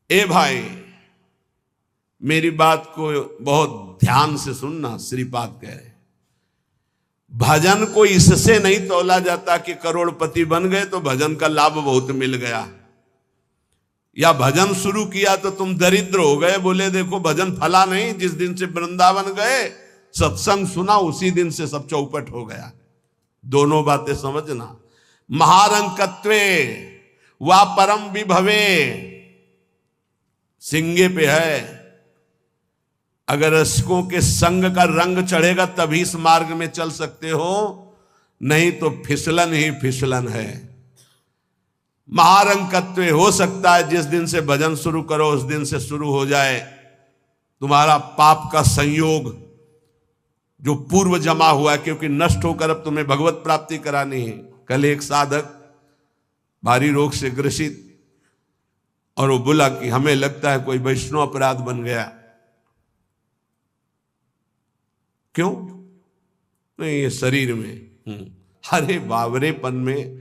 ए भाई, मेरी बात को बहुत ध्यान से सुनना। श्रीपाद कह रहे भजन को इससे नहीं तौला जाता कि करोड़पति बन गए तो भजन का लाभ बहुत मिल गया, या भजन शुरू किया तो तुम दरिद्र हो गए। बोले देखो भजन फला नहीं, जिस दिन से वृंदावन गए सत्संग सुना उसी दिन से सब चौपट हो गया। दोनों बातें समझना। महारंकत्वे वा परम विभवे सिंगे पे है। अगर रसिकों के संग का रंग चढ़ेगा तभी इस मार्ग में चल सकते हो, नहीं तो फिसलन ही फिसलन है। महारंकत्व हो सकता है जिस दिन से भजन शुरू करो उस दिन से शुरू हो जाए तुम्हारा पाप का संयोग जो पूर्व जमा हुआ है, क्योंकि नष्ट होकर अब तुम्हें भगवत प्राप्ति करानी है। कल एक साधक भारी रोग से ग्रसित, और वो बोला कि हमें लगता है कोई वैष्णव अपराध बन गया। क्यों? नहीं, ये शरीर में। अरे बावरेपन में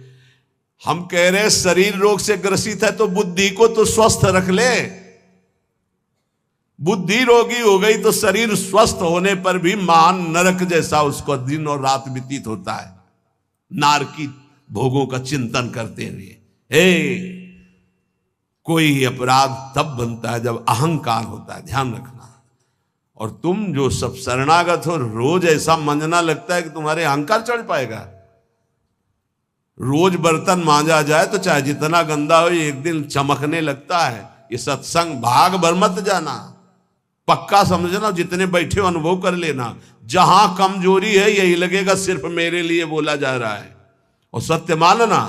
हम कह रहे शरीर रोग से ग्रसित है तो बुद्धि को तो स्वस्थ रख ले। बुद्धि रोगी हो गई तो शरीर स्वस्थ होने पर भी महान नरक जैसा उसको दिन और रात व्यतीत होता है, नारकी भोगों का चिंतन करते हुए। कोई अपराध तब बनता है जब अहंकार होता है, ध्यान रखना। और तुम जो सब शरणागत हो, रोज ऐसा मंजना लगता है कि तुम्हारे अहंकार चढ़ पाएगा। रोज बर्तन मांजा जाए तो चाहे जितना गंदा हो एक दिन चमकने लगता है। ये सत्संग भाग भर मत जाना, पक्का समझना। जितने बैठे हो अनुभव कर लेना, जहां कमजोरी है यही लगेगा सिर्फ मेरे लिए बोला जा रहा है। और सत्य मानना,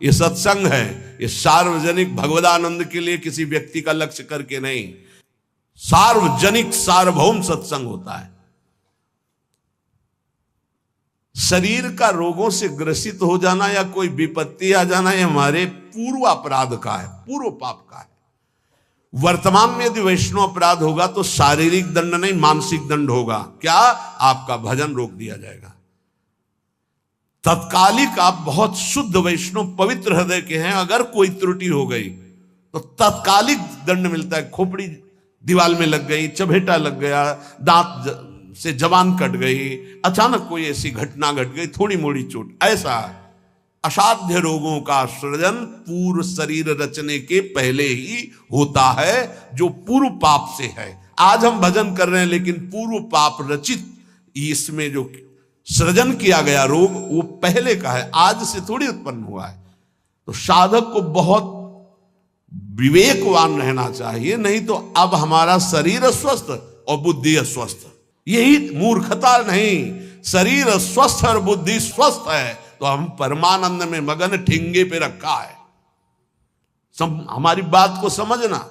ये सत्संग है, ये सार्वजनिक भगवदानंद के लिए किसी व्यक्ति का लक्ष्य करके नहीं, सार्वजनिक सार्वभौम सत्संग होता है। शरीर का रोगों से ग्रसित हो जाना या कोई विपत्ति आ जाना ये हमारे पूर्व अपराध का है, पूर्व पाप का है। वर्तमान में यदि वैष्णव अपराध होगा तो शारीरिक दंड नहीं मानसिक दंड होगा। क्या? आपका भजन रोक दिया जाएगा। तत्कालिक आप बहुत शुद्ध वैष्णव पवित्र हृदय के हैं, अगर कोई त्रुटि हो गई तो तत्कालिक दंड मिलता है। खोपड़ी दीवाल में लग गई, चबेटा लग गया, दांत से जबान कट गई, अचानक कोई ऐसी घटना घट गई, थोड़ी मोड़ी चोट, ऐसा असाध्य रोगों का सृजन पूर्व शरीर रचने के पहले ही होता है, जो पूर्व पाप से है। आज हम भजन कर रहे हैं लेकिन पूर्व पाप रचित इसमें जो सृजन किया गया रोग वो पहले का है, आज से थोड़ी उत्पन्न हुआ है। तो साधक को बहुत विवेकवान रहना चाहिए, नहीं तो अब हमारा शरीर अस्वस्थ और बुद्धि अस्वस्थ, यही मूर्खता नहीं। शरीर स्वस्थ और बुद्धि स्वस्थ है तो हम परमानंद में मगन ठिंगे पे रखा है। हमारी बात को समझना।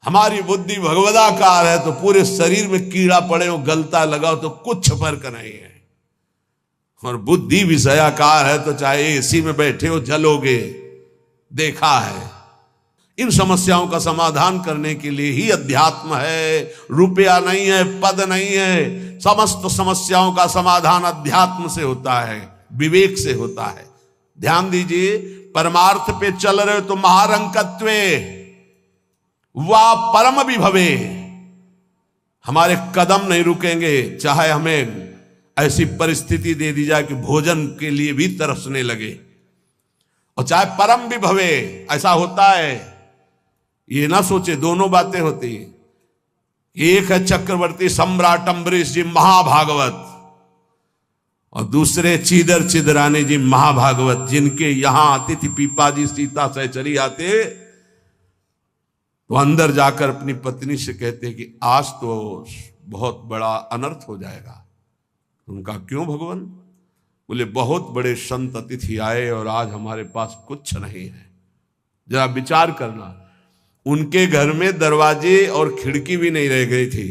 हमारी बुद्धि भगवदाकार है तो पूरे शरीर में कीड़ा पड़े हो, गलता लगाओ तो कुछ फर्क नहीं है। और बुद्धि विषयाकार है तो चाहे एसी में बैठे हो जलोगे, देखा है। इन समस्याओं का समाधान करने के लिए ही अध्यात्म है, रुपया नहीं है, पद नहीं है। समस्त समस्याओं का समाधान अध्यात्म से होता है, विवेक से होता है। ध्यान दीजिए, परमार्थ पे चल रहे हो तो महारंकत्वे वा परम विभवे, हमारे कदम नहीं रुकेंगे। चाहे हमें ऐसी परिस्थिति दे दी जाए कि भोजन के लिए भी तरसने लगे, और चाहे परम विभवे, ऐसा होता है। ये ना सोचे दोनों बातें होती हैं। एक है चक्रवर्ती सम्राट अम्बरीश जी महाभागवत, और दूसरे चीदर चिदरानी जी महाभागवत, जिनके यहां अतिथि पीपाजी सीता सहचरी आते तो अंदर जाकर अपनी पत्नी से कहते कि आज तो बहुत बड़ा अनर्थ हो जाएगा। उनका क्यों भगवान? बोले बहुत बड़े संत अतिथि आए और आज हमारे पास कुछ नहीं है। जरा विचार करना, उनके घर में दरवाजे और खिड़की भी नहीं रह गई थी।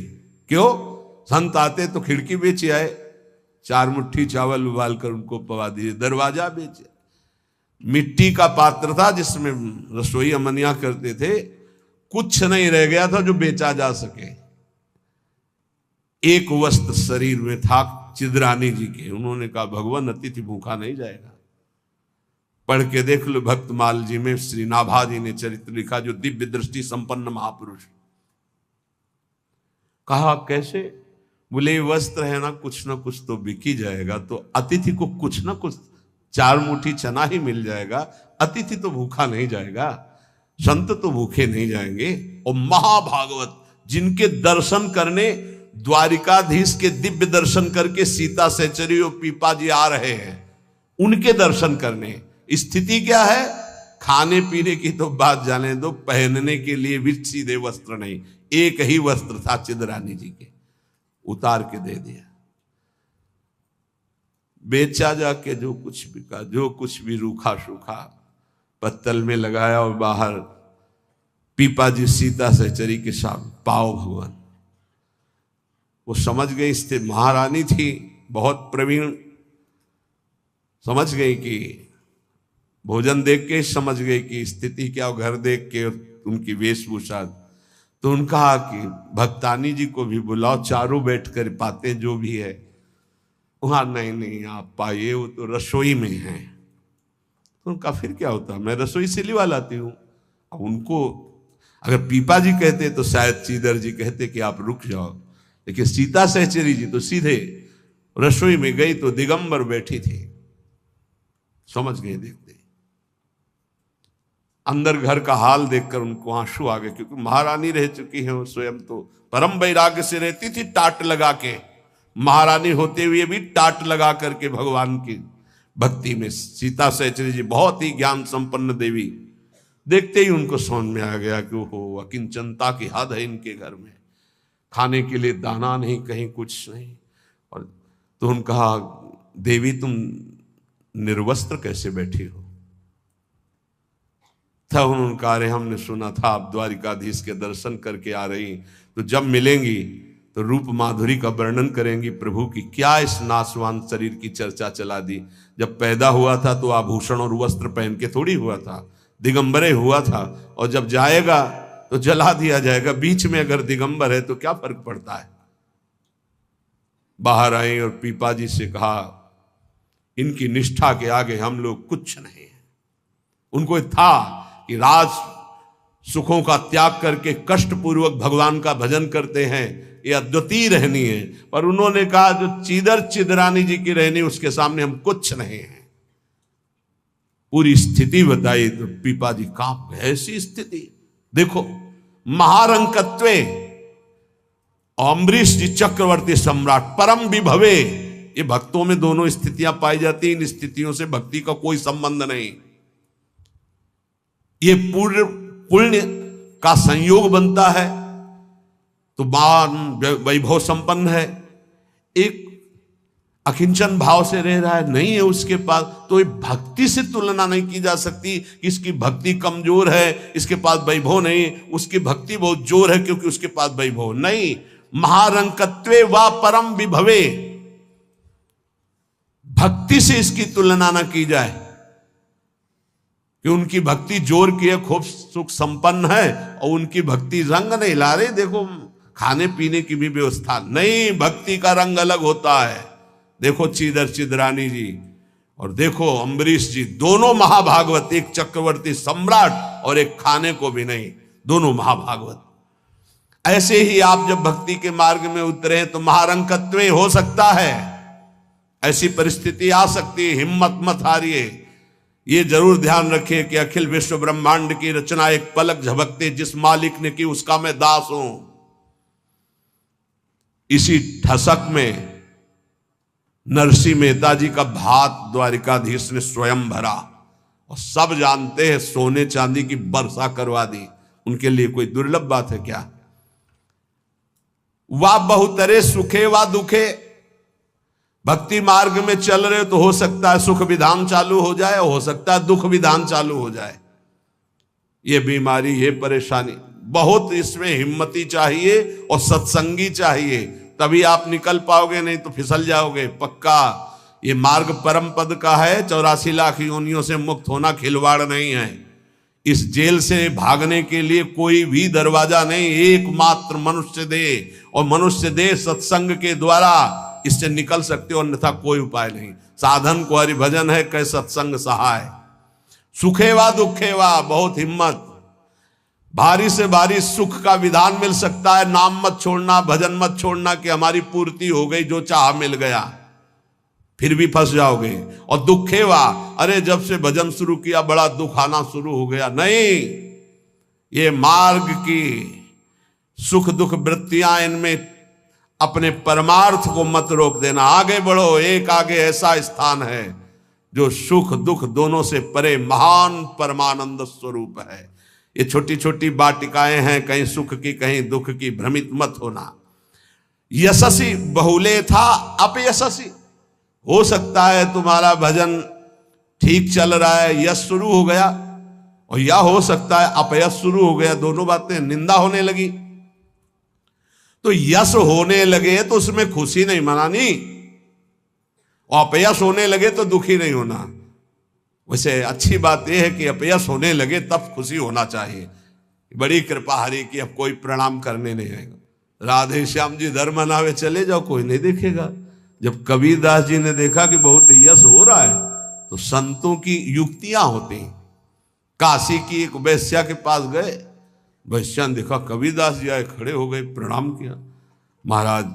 क्यों? संत आते तो खिड़की बेचे आए, 4 मुट्ठी चावल उबाल कर उनको पवा दिए, दरवाजा बेचे। मिट्टी का पात्र था जिसमें रसोई अमनिया करते थे, कुछ नहीं रह गया था जो बेचा जा सके। एक वस्त्र शरीर में था चिदरानी जी के। उन्होंने कहा भगवान अतिथि भूखा नहीं जाएगा। पढ़ के देख लो भक्तमाल जी में श्री नाभा जी ने चरित्र लिखा, जो दिव्य दृष्टि संपन्न महापुरुष। कहा कैसे? बोले वस्त्र है ना कुछ तो बिक ही जाएगा, तो अतिथि को कुछ ना कुछ 4 मुट्ठी चना ही मिल जाएगा, अतिथि तो भूखा नहीं जाएगा, संत तो भूखे नहीं जाएंगे। और महाभागवत जिनके दर्शन करने द्वारिकाधीश के दिव्य दर्शन करके सीता सहचरी और पीपा जी आ रहे हैं, उनके दर्शन करने स्थिति क्या है? खाने पीने की तो बात जाने दो, पहनने के लिए भी सीधे वस्त्र नहीं, एक ही वस्त्र था चिदरानी जी के, उतार के दे दिया। बेचा जाके जो कुछ बिका, जो कुछ भी रूखा सूखा पत्तल में लगाया, और बाहर पीपा जी सीता सहचरी के साथ पाओ भगवान। वो समझ गई, स्थिति महारानी थी बहुत प्रवीण, समझ गई कि भोजन देख के समझ गई कि स्थिति क्या, घर देख के उनकी वेशभूषा। तो उन्होंने कहा कि भक्तानी जी को भी बुलाओ, चारों बैठ कर पाते जो भी है। वहां नहीं आप पाइए, वो तो रसोई में है। तो उनका फिर क्या होता, मैं रसोई से लिवा लाती हूँ। अब उनको अगर पीपा जी कहते तो शायद चीदर जी कहते कि आप रुक जाओ, लेकिन सीता सहचरी जी तो सीधे रसोई में गई तो दिगंबर बैठी थी। समझ गए देखते अंदर घर का हाल देखकर उनको आंसू आ गए, क्योंकि महारानी रह चुकी है वो स्वयं, तो परम वैराग्य से रहती थी, टाट लगा के। महारानी होते हुए भी टाट लगा करके भगवान की भक्ति में। सीता सहचरी जी बहुत ही ज्ञान संपन्न देवी, देखते ही उनको समझ में आ गया कि ओहो अकिंचनता की हद है इनके घर में, खाने के लिए दाना नहीं, कहीं कुछ नहीं। और तो उन्होंने कहा देवी तुम निर्वस्त्र कैसे बैठी हो? तब उन्होंने कहा अरे हमने सुना था आप द्वारिकाधीश के दर्शन करके आ रही, तो जब मिलेंगी तो रूप माधुरी का वर्णन करेंगी प्रभु की। क्या इस नासवान शरीर की चर्चा चला दी? जब पैदा हुआ था तो आभूषण और वस्त्र पहन के थोड़ी हुआ था, दिगंबरे हुआ था, और जब जाएगा तो जला दिया जाएगा। बीच में अगर दिगंबर है तो क्या फर्क पड़ता है? बाहर आई और पीपा जी से कहा इनकी निष्ठा के आगे हम लोग कुछ नहीं है। उनको था कि राज सुखों का त्याग करके कष्ट पूर्वक भगवान का भजन करते हैं, ये अद्वितीय रहनी है। पर उन्होंने कहा जो चीदर चिदरानी जी की रहनी, उसके सामने हम कुछ नहीं है। पूरी स्थिति बताई तो पीपा जी कांप गए। ऐसी स्थिति देखो, महारंकत्वे अम्बरीश जी चक्रवर्ती सम्राट परम विभवे, ये भक्तों में दोनों स्थितियां पाई जाती। इन स्थितियों से भक्ति का कोई संबंध नहीं। ये पूर्ण पुण्य का संयोग बनता है तो मान वैभव संपन्न है। एक अकिंचन भाव से रह रहा है, नहीं है उसके पास, तो ये भक्ति से तुलना नहीं की जा सकती कि इसकी भक्ति कमजोर है, इसके पास वैभव नहीं, उसकी भक्ति बहुत जोर है क्योंकि उसके पास वैभव नहीं। महारंकत्वे वा परम विभवे, भक्ति से इसकी तुलना ना की जाए कि उनकी भक्ति जोर की है, खूब सुख संपन्न है, और उनकी भक्ति रंग नहीं ला रहे। देखो खाने पीने की भी व्यवस्था नहीं, भक्ति का रंग अलग होता है। देखो चीदर चिदरानी जी और देखो अम्बरीश जी, दोनों महाभागवत, एक चक्रवर्ती सम्राट और एक खाने को भी नहीं, दोनों महाभागवत। ऐसे ही आप जब भक्ति के मार्ग में उतरे तो महारंकत्व हो सकता है, ऐसी परिस्थिति आ सकती है। हिम्मत मत हारिए। ये जरूर ध्यान रखिए कि अखिल विश्व ब्रह्मांड की रचना एक पलक झपकते जिस मालिक ने की उसका मैं दास हूं। इसी ठसक में नरसिंह मेहता जी का भात द्वारिकाधीश ने स्वयं भरा, और सब जानते हैं सोने चांदी की वर्षा करवा दी। उनके लिए कोई दुर्लभ बात है क्या? वाह बहुतरे सुखे वा दुखे, भक्ति मार्ग में चल रहे तो हो सकता है सुख विधान चालू हो जाए, हो सकता है दुख विधान चालू हो जाए। ये बीमारी, ये परेशानी, बहुत इसमें हिम्मती चाहिए और सत्संगी चाहिए, तभी आप निकल पाओगे, नहीं तो फिसल जाओगे पक्का। ये मार्ग परम पद का है, 84 लाख योनियों से मुक्त होना खिलवाड़ नहीं है। इस जेल से भागने के लिए कोई भी दरवाजा नहीं, एकमात्र मनुष्य देह, और मनुष्य देह सत्संग के द्वारा इससे निकल सकते हो, अन्यथा कोई उपाय नहीं। साधन को हरि भजन है, कै सत्संग सहाय। सुखे वा दुखे वा, बहुत हिम्मत। भारी से भारी सुख का विधान मिल सकता है, नाम मत छोड़ना, भजन मत छोड़ना कि हमारी पूर्ति हो गई, जो चाह मिल गया, फिर भी फंस जाओगे। और दुखे वा, अरे जब से भजन शुरू किया बड़ा दुख आना शुरू हो गया। नहीं, ये मार्ग की सुख दुख वृत्तियां, इनमें अपने परमार्थ को मत रोक देना, आगे बढ़ो। एक आगे ऐसा स्थान है जो सुख दुख दोनों से परे महान परमानंद स्वरूप है। ये छोटी छोटी वाटिकाएं हैं, कहीं सुख की कहीं दुख की, भ्रमित मत होना। यशस्वी बहुले था अपयशस्वी, हो सकता है तुम्हारा भजन ठीक चल रहा है, यश शुरू हो गया, और या हो सकता है अपयश शुरू हो गया, दोनों बातें, निंदा होने लगी। तो यश होने लगे तो उसमें खुशी नहीं मनानी, और अपयश होने लगे तो दुखी नहीं होना। वैसे अच्छी बात यह है कि अपयश होने लगे तब खुशी होना चाहिए। बड़ी कृपा हरि की, अब कोई प्रणाम करने नहीं आएगा। राधे श्याम जी धर्म मनावे चले जाओ, कोई नहीं देखेगा। जब कबीरदास जी ने देखा कि बहुत यश हो रहा है, तो संतों की युक्तियां होती हैं। काशी की एक वैश्या के पास गए, वैश्या ने देखा कबीरदास जी आए, खड़े हो गए, प्रणाम किया। महाराज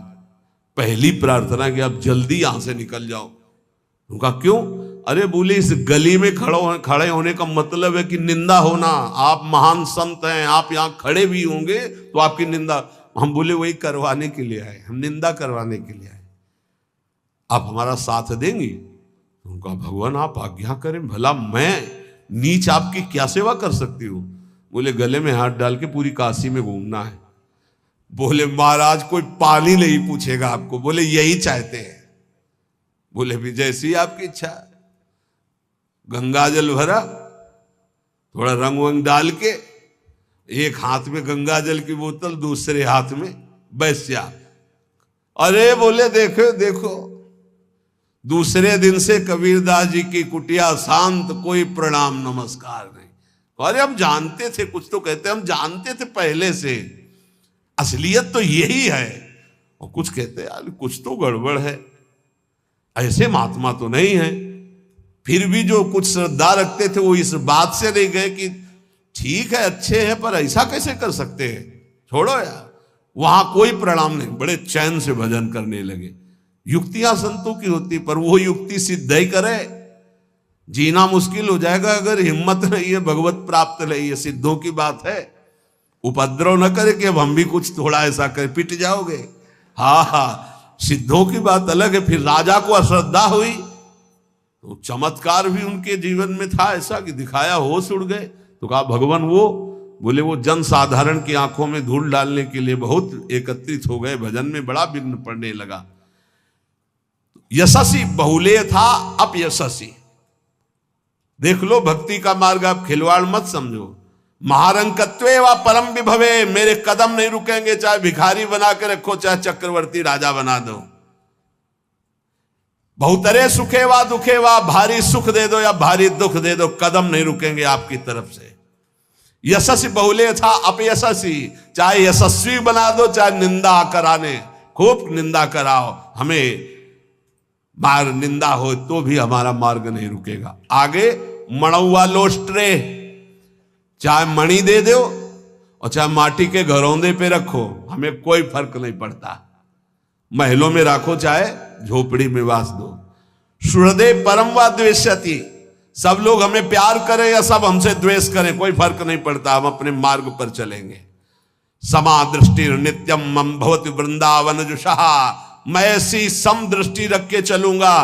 पहली प्रार्थना कि आप जल्दी यहां से निकल जाओ। उनका क्यों? अरे बोले इस गली में खड़े होने का मतलब है कि निंदा होना। आप महान संत हैं, आप यहाँ खड़े भी होंगे तो आपकी निंदा। हम बोले वही करवाने के लिए आए, हम निंदा करवाने के लिए आए, आप हमारा साथ देंगी? उनका भगवान आप आज्ञा करें, भला मैं नीच आपकी क्या सेवा कर सकती हूँ? बोले गले में हाथ डाल के पूरी काशी में घूमना है। बोले महाराज कोई पानी नहीं पूछेगा आपको। बोले यही चाहते हैं। बोले भी जैसी आपकी इच्छा। गंगा जल भरा, थोड़ा रंग वंग डाल के, एक हाथ में गंगा जल की बोतल, दूसरे हाथ में वैश्या। अरे बोले देखो देखो, दूसरे दिन से कबीरदास जी की कुटिया शांत, कोई प्रणाम नमस्कार नहीं। अरे हम जानते थे, कुछ तो कहते हम जानते थे पहले से, असलियत तो यही है। और कुछ कहते यार कुछ तो गड़बड़ है, ऐसे महात्मा तो नहीं है। फिर भी जो कुछ श्रद्धा रखते थे वो इस बात से नहीं गए कि ठीक है अच्छे हैं पर ऐसा कैसे कर सकते हैं, छोड़ो यार। वहां कोई प्रणाम नहीं, बड़े चैन से भजन करने लगे। युक्तियां संतों की होती, पर वो युक्ति सिद्ध ही करे, जीना मुश्किल हो जाएगा अगर हिम्मत नहीं है, भगवत प्राप्त नहीं है। सिद्धों की बात है, उपद्रव न करे कि अब हम भी कुछ थोड़ा ऐसा कर पिट जाओगे। हाँ हाँ, सिद्धों की बात अलग है। फिर राजा को अश्रद्धा हुई तो चमत्कार भी उनके जीवन में था ऐसा कि दिखाया, होश उड़ गए। तो कहा भगवान वो, बोले वो जन साधारण की आंखों में धूल डालने के लिए बहुत एकत्रित हो गए, भजन में बड़ा विघ्न पड़ने लगा। यशस्वी बहुले था अपयशस्वी। देख लो भक्ति का मार्ग, आप खिलवाड़ मत समझो। महारंकत्वे व परम विभवे, मेरे कदम नहीं रुकेंगे, चाहे भिखारी बना के रखो चाहे चक्रवर्ती राजा बना दो। बहुतरे सुखे वा दुखे वा, भारी सुख दे दो या भारी दुख दे दो, कदम नहीं रुकेंगे आपकी तरफ से। यशस्वी बहुले था अपयशस्वी, चाहे यशस्वी बना दो चाहे निंदा कराने, खूब निंदा कराओ, हमें मार निंदा हो तो भी हमारा मार्ग नहीं रुकेगा। आगे मणुआ लोस्ट्रे, चाहे मणि दे दो और चाहे माटी के घरौंदे पे रखो, हमें कोई फर्क नहीं पड़ता। महलों में रखो चाहे झोपड़ी में वास दो। सुहृदे परम व द्वेष्यति, सब लोग हमें प्यार करें या सब हमसे द्वेष करें, कोई फर्क नहीं पड़ता, हम अपने मार्ग पर चलेंगे। समा दृष्टि नित्यम मम भवति वृंदावन जुषा, मैं ऐसी सम दृष्टि रख के चलूंगा।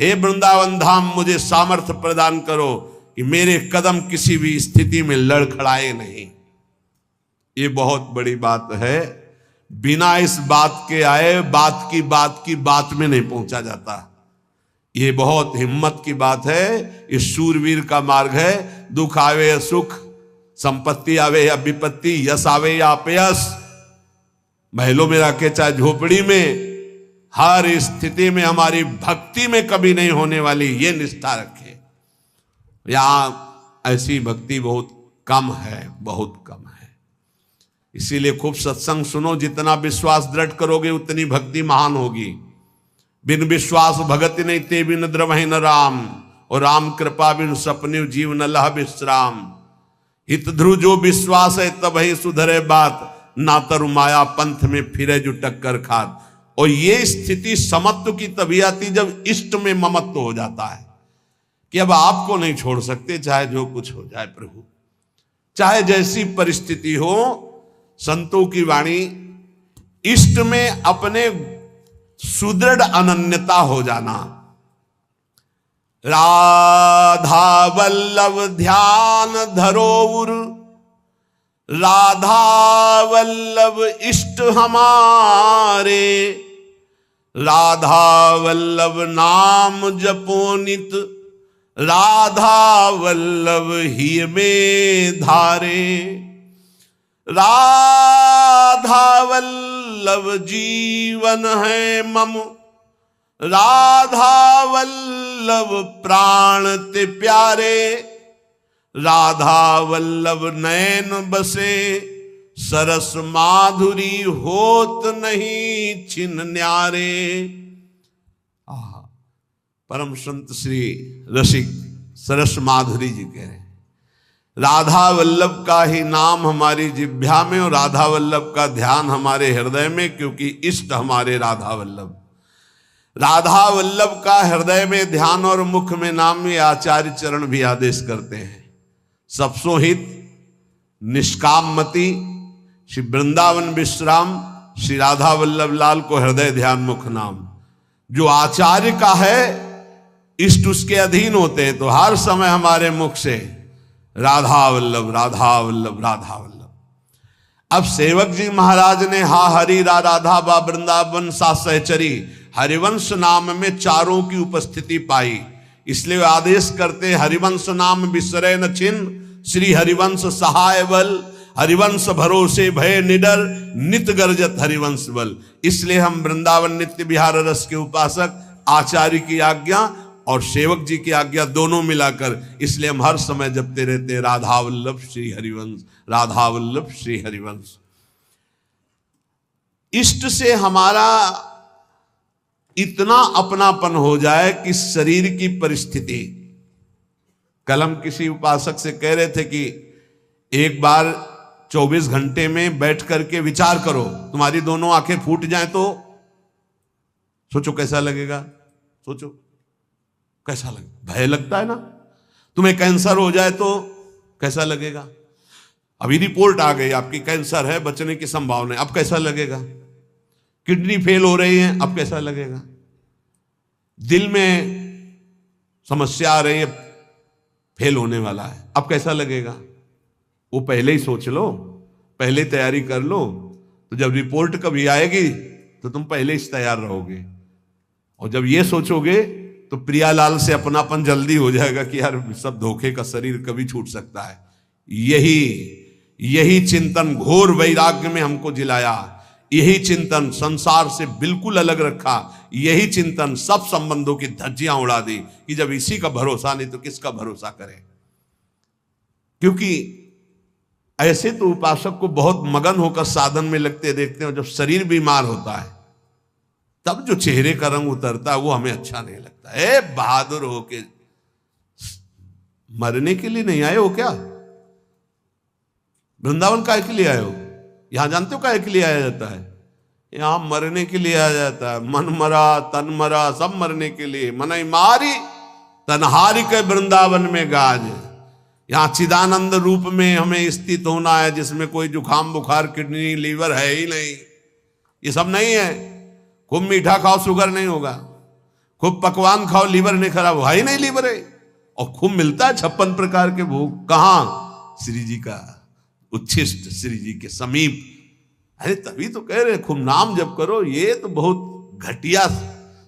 हे वृंदावन धाम, मुझे सामर्थ्य प्रदान करो कि मेरे कदम किसी भी स्थिति में लड़खड़ाए नहीं। ये बहुत बड़ी बात है। बिना इस बात के आए बात की बात में नहीं पहुंचा जाता। ये बहुत हिम्मत की बात है। इस शूरवीर का मार्ग है। दुख आवे या सुख, संपत्ति आवे या विपत्ति, यश आवे या अपयश, महलों में रखे चाहे झोपड़ी में, हर स्थिति में हमारी भक्ति में कभी नहीं होने वाली ये निष्ठा रखे। यहां ऐसी भक्ति बहुत कम है, बहुत कम है। इसीलिए खूब सत्संग सुनो, जितना विश्वास दृढ़ करोगे उतनी भक्ति महान होगी। बिन विश्वास भगति नहीं ते बिन द्रवहि न राम, और राम कृपा बिन सपने जीव न लह विश्राम। हित ध्रुव जो विश्वास है तब ही सुधरे बात, ना तरु माया पंथ में फिरे जो टक्कर खात। और ये स्थिति समत्व की तभी आती जब इष्ट में ममत्व हो जाता है कि अब आपको नहीं छोड़ सकते, चाहे जो कुछ हो जाए प्रभु, चाहे जैसी परिस्थिति हो। संतों की वाणी, इष्ट में अपने सुदृढ़ अनन्यता हो जाना। राधा वल्लभ ध्यान धरोउर, राधा वल्लभ इष्ट हमारे, राधा वल्लभ नाम जपोनित, राधा वल्लभ ही में धारे। राधा वल्लभ जीवन है मम, राधा वल्लभ प्राण ते प्यारे, राधा वल्लभ नैन बसे, सरस माधुरी होत नहीं छिन न्यारे। परम संत श्री रसिक सरस माधुरी जी कह रहे हैं, राधा वल्लभ का ही नाम हमारी जिह्वा में और राधा वल्लभ का ध्यान हमारे हृदय में, क्योंकि इष्ट हमारे राधा वल्लभ। राधा वल्लभ का हृदय में ध्यान और मुख में नाम, ये आचार्य चरण भी आदेश करते हैं। सबसो हित निष्काम मति, श्री वृंदावन विश्राम, श्री राधा वल्लभ लाल को हृदय ध्यान मुख नाम। जो आचार्य का है इष्ट उसके अधीन होते हैं, तो हर समय हमारे मुख से राधा वल्लभ राधा वल्लभ राधा वल्लभ। अब सेवक जी महाराज ने हा हरि रा राधा बा वृंदावन सा सहचरी, हरिवंश नाम में चारों की उपस्थिति पाई, इसलिए आदेश करते हरिवंश नाम विसरे न छिन्न, श्री हरिवंश सहाय बल, हरिवंश भरोसे भय निडर, नित गर्जत हरिवंश बल। इसलिए हम वृंदावन नित्य विहार रस के उपासक, आचार्य की आज्ञा और सेवक जी की आज्ञा दोनों मिलाकर, इसलिए हम हर समय जपते रहते राधा वल्लभ श्री हरिवंश, राधा वल्लभ श्री हरिवंश। इष्ट से हमारा इतना अपनापन हो जाए कि शरीर की परिस्थिति, कल हम किसी उपासक से कह रहे थे कि एक बार 24 घंटे में बैठ करके विचार करो, तुम्हारी दोनों आंखें फूट जाएं तो सोचो कैसा लगेगा। सोचो कैसा लगेगा, भय लगता है ना। तुम्हें कैंसर हो जाए तो कैसा लगेगा। अभी रिपोर्ट आ गई आपकी कैंसर है, बचने की संभावना है, अब कैसा लगेगा। किडनी फेल हो रही है, अब कैसा लगेगा। दिल में समस्या आ रही है, फेल होने वाला है, अब कैसा लगेगा। वो पहले ही सोच लो, पहले तैयारी कर लो, तो जब रिपोर्ट कभी आएगी तो तुम पहले ही तैयार रहोगे। और जब ये सोचोगे तो प्रियालाल से अपनापन जल्दी हो जाएगा कि यार सब धोखे का शरीर कभी छूट सकता है। यही चिंतन घोर वैराग्य में हमको जिलाया, यही चिंतन संसार से बिल्कुल अलग रखा, यही चिंतन सब संबंधों की धज्जियां उड़ा दी कि जब इसी का भरोसा नहीं तो किसका भरोसा करें। क्योंकि ऐसे तो उपासक को बहुत मगन होकर साधन में लगते देखते हैं, जब शरीर बीमार होता है तब जो चेहरे का रंग उतरता है वो हमें अच्छा नहीं लगता। ए बहादुर हो के मरने के लिए नहीं आए हो क्या। वृंदावन काहे के लिए आए हो। यहां जानते हो काहे के लिए आया जाता है। यहां मरने के लिए आया जाता है। मन मरा तन मरा सब मरने के लिए। मनई मारी तनहारी के वृंदावन में गाज। यहां चिदानंद रूप में हमें स्थित होना है, जिसमें कोई जुकाम बुखार किडनी लीवर है ही नहीं। ये सब नहीं है। खूब मीठा खाओ शुगर नहीं होगा, खूब पकवान खाओ लीवर नहीं खराब हुआ ही नहीं लीवर है। और खूब मिलता है 56 प्रकार के भोग, कहां श्री जी का उच्छिष्ट, श्री जी के समीप। अरे तभी तो कह रहे खूब नाम जप करो। ये तो बहुत घटिया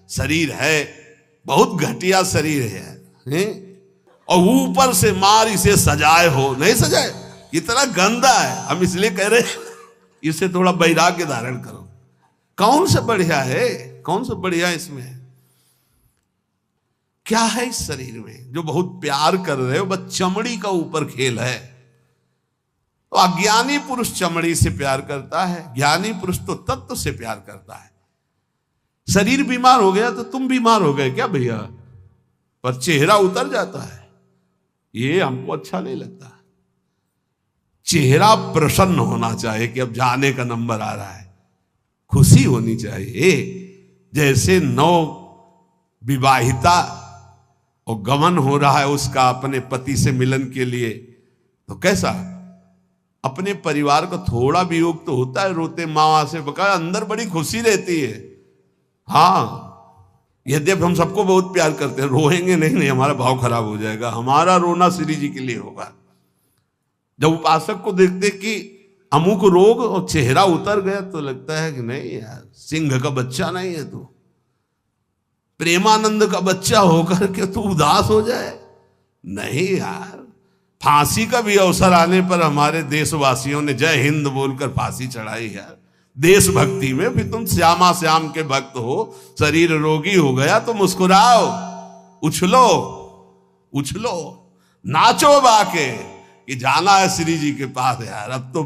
शरीर है, बहुत घटिया शरीर है। और ऊपर से मार इसे सजाए हो, नहीं सजाए, इतना गंदा है। हम इसलिए कह रहे इसे थोड़ा वैराग्य धारण करो। कौन सा बढ़िया है, कौन सा बढ़िया इसमें क्या है इस शरीर में जो बहुत प्यार कर रहे हो। बस चमड़ी का ऊपर खेल है। तो अज्ञानी पुरुष चमड़ी से प्यार करता है, ज्ञानी पुरुष तो तत्व से प्यार करता है। शरीर बीमार हो गया तो तुम बीमार हो गए क्या भैया। पर चेहरा उतर जाता है, ये हमको अच्छा नहीं लगता। चेहरा प्रसन्न होना चाहिए कि अब जाने का नंबर आ रहा है, खुशी होनी चाहिए। जैसे नौ विवाहिता और गमन हो रहा है उसका अपने पति से मिलन के लिए, तो कैसा अपने परिवार का थोड़ा वियोग तो होता है, रोते माँ से बका, अंदर बड़ी खुशी रहती है। हाँ, यद्यपि हम सबको बहुत प्यार करते हैं, रोएंगे नहीं, हमारा भाव खराब हो जाएगा। हमारा रोना श्री जी के लिए होगा। जब उपासक को देखते कि अमुक रोग और चेहरा उतर गया, तो लगता है कि नहीं यार, सिंह का बच्चा नहीं है तू, प्रेमानंद का बच्चा होकर के तू उदास हो जाए। नहीं यार, फांसी का भी अवसर आने पर हमारे देशवासियों ने जय हिंद बोलकर फांसी चढ़ाई यार, देशभक्ति में। फिर तुम श्यामा श्याम के भक्त हो, शरीर रोगी हो गया तो मुस्कुराओ, उछलो उछलो, नाचो बाके कि जाना है श्री जी के पास यार। अब तो